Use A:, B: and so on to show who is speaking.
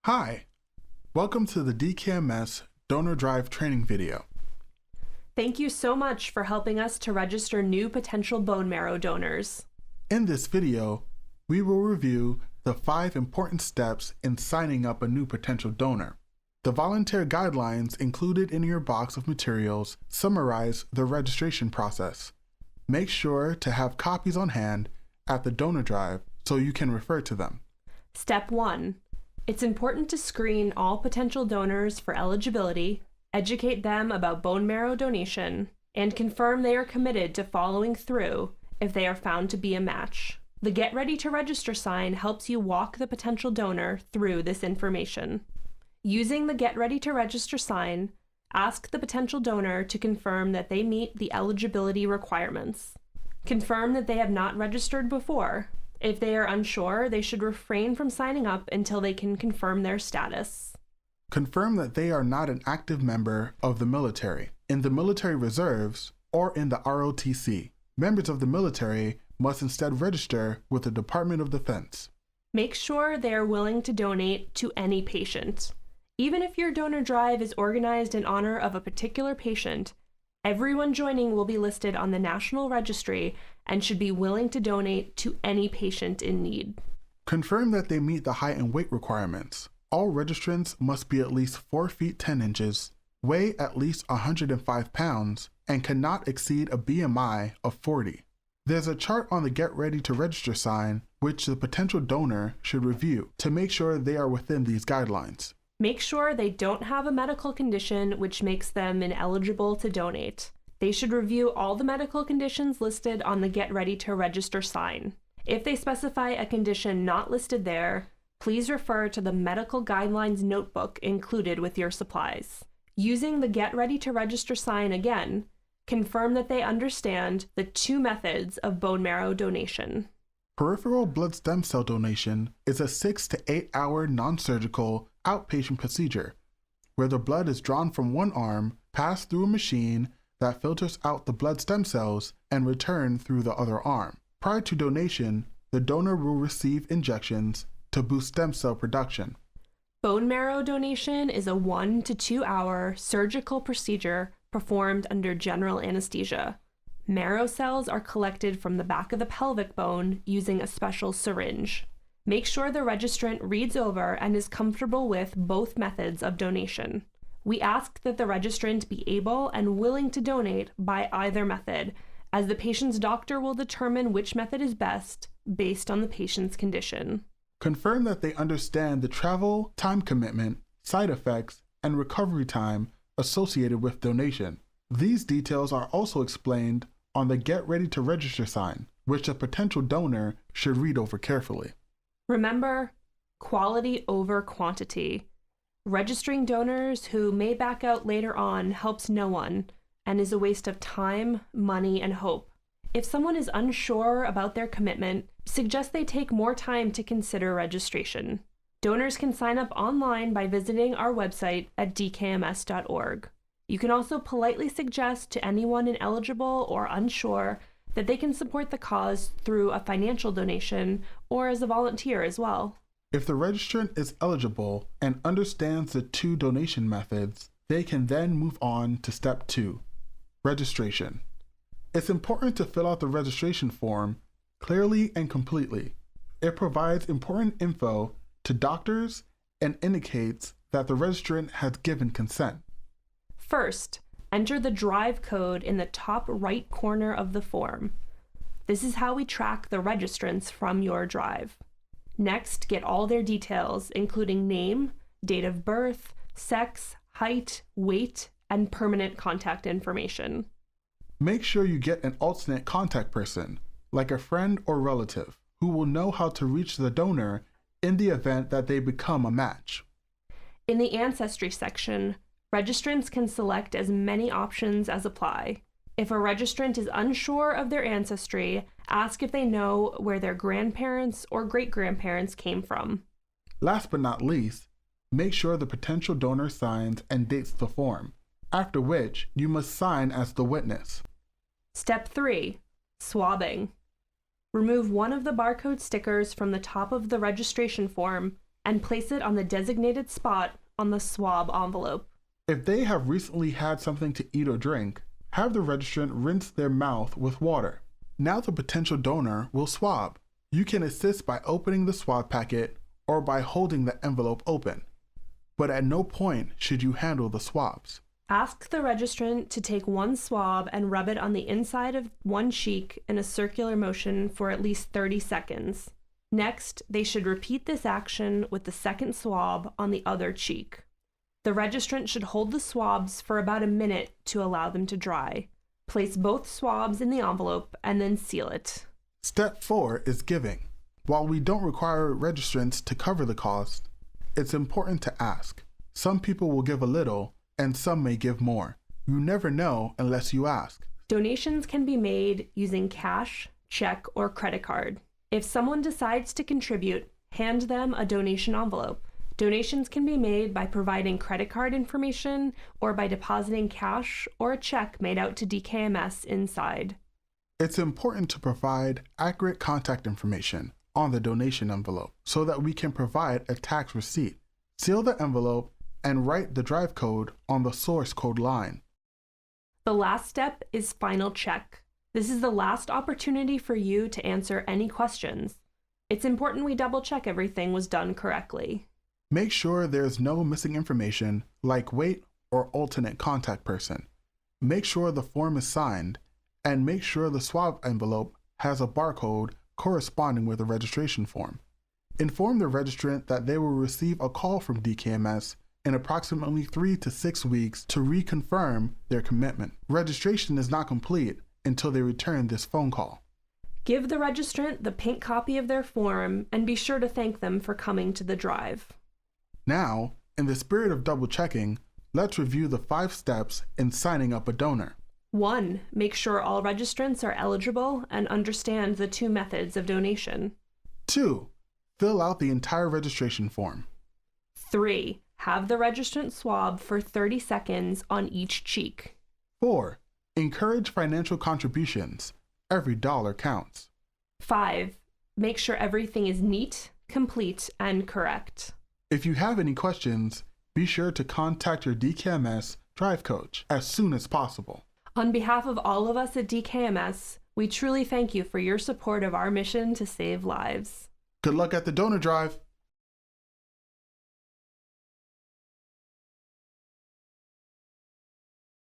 A: Hi, welcome to the DKMS Donor Drive training video.
B: Thank you so much for helping us to register new potential bone marrow donors.
A: In this video, we will review the 5 important steps in signing up a new potential donor. The volunteer guidelines included in your box of materials summarize the registration process. Make sure to have copies on hand at the donor drive so you can refer to them.
B: Step 1. It's important to screen all potential donors for eligibility, educate them about bone marrow donation, and confirm they are committed to following through if they are found to be a match. The Get Ready to Register sign helps you walk the potential donor through this information. Using the Get Ready to Register sign, ask the potential donor to confirm that they meet the eligibility requirements. Confirm that they have not registered before. If they are unsure, they should refrain from signing up until they can confirm their status.
A: Confirm that they are not an active member of the military, in the military reserves, or in the ROTC. Members of the military must instead register with the Department of Defense.
B: Make sure they are willing to donate to any patient. Even if your donor drive is organized in honor of a particular patient, everyone joining will be listed on the National Registry and should be willing to donate to any patient in need.
A: Confirm that they meet the height and weight requirements. All registrants must be at least 4 feet 10 inches, weigh at least 105 pounds, and cannot exceed a BMI of 40. There's a chart on the Get Ready to Register sign which the potential donor should review to make sure they are within these guidelines.
B: Make sure they don't have a medical condition which makes them ineligible to donate. They should review all the medical conditions listed on the Get Ready to Register sign. If they specify a condition not listed there, please refer to the medical guidelines notebook included with your supplies. Using the Get Ready to Register sign again, confirm that they understand the 2 methods of bone marrow donation.
A: Peripheral blood stem cell donation is a 6 to 8 hour non-surgical outpatient procedure where the blood is drawn from one arm, passed through a machine that filters out the blood stem cells, and returned through the other arm. Prior to donation, the donor will receive injections to boost stem cell production.
B: Bone marrow donation is a 1 to 2 hour surgical procedure performed under general anesthesia. Marrow cells are collected from the back of the pelvic bone using a special syringe. Make sure the registrant reads over and is comfortable with both methods of donation. We ask that the registrant be able and willing to donate by either method, as the patient's doctor will determine which method is best based on the patient's condition.
A: Confirm that they understand the travel, time commitment, side effects, and recovery time associated with donation. These details are also explained on the Get Ready to Register sign, which a potential donor should read over carefully.
B: Remember, quality over quantity. Registering donors who may back out later on helps no one and is a waste of time, money, and hope. If someone is unsure about their commitment, suggest they take more time to consider registration. Donors can sign up online by visiting our website at dkms.org. You can also politely suggest to anyone ineligible or unsure that they can support the cause through a financial donation or as a volunteer as well.
A: If the registrant is eligible and understands the 2 donation methods, they can then move on to step 2, registration. It's important to fill out the registration form clearly and completely. It provides important info to doctors and indicates that the registrant has given consent.
B: First, enter the drive code in the top right corner of the form. This is how we track the registrants from your drive. Next, get all their details, including name, date of birth, sex, height, weight, and permanent contact information.
A: Make sure you get an alternate contact person, like a friend or relative, who will know how to reach the donor in the event that they become a match.
B: In the Ancestry section, registrants can select as many options as apply. If a registrant is unsure of their ancestry, ask if they know where their grandparents or great-grandparents came from.
A: Last but not least, make sure the potential donor signs and dates the form, after which you must sign as the witness.
B: Step 3. Swabbing. Remove one of the barcode stickers from the top of the registration form and place it on the designated spot on the swab envelope.
A: If they have recently had something to eat or drink, have the registrant rinse their mouth with water. Now the potential donor will swab. You can assist by opening the swab packet or by holding the envelope open, but at no point should you handle the swabs.
B: Ask the registrant to take one swab and rub it on the inside of one cheek in a circular motion for at least 30 seconds. Next, they should repeat this action with the second swab on the other cheek. The registrant should hold the swabs for about a minute to allow them to dry. Place both swabs in the envelope and then seal it.
A: Step 4 is giving. While we don't require registrants to cover the cost, it's important to ask. Some people will give a little, and some may give more. You never know unless you ask.
B: Donations can be made using cash, check, or credit card. If someone decides to contribute, hand them a donation envelope. Donations can be made by providing credit card information or by depositing cash or a check made out to DKMS inside.
A: It's important to provide accurate contact information on the donation envelope so that we can provide a tax receipt. Seal the envelope and write the drive code on the source code line.
B: The last step is final check. This is the last opportunity for you to answer any questions. It's important we double check everything was done correctly.
A: Make sure there's no missing information like weight or alternate contact person. Make sure the form is signed, and make sure the swab envelope has a barcode corresponding with the registration form. Inform the registrant that they will receive a call from DKMS in approximately 3 to 6 weeks to reconfirm their commitment. Registration is not complete until they return this phone call.
B: Give the registrant the pink copy of their form and be sure to thank them for coming to the drive.
A: Now, in the spirit of double checking, let's review the 5 steps in signing up a donor.
B: 1. Make sure all registrants are eligible and understand the 2 methods of donation.
A: 2. Fill out the entire registration form.
B: 3. Have the registrant swab for 30 seconds on each cheek.
A: 4. Encourage financial contributions. Every dollar counts.
B: 5. Make sure everything is neat, complete, and correct.
A: If you have any questions, be sure to contact your DKMS Drive Coach as soon as possible.
B: On behalf of all of us at DKMS, we truly thank you for your support of our mission to save lives.
A: Good luck at the donor drive.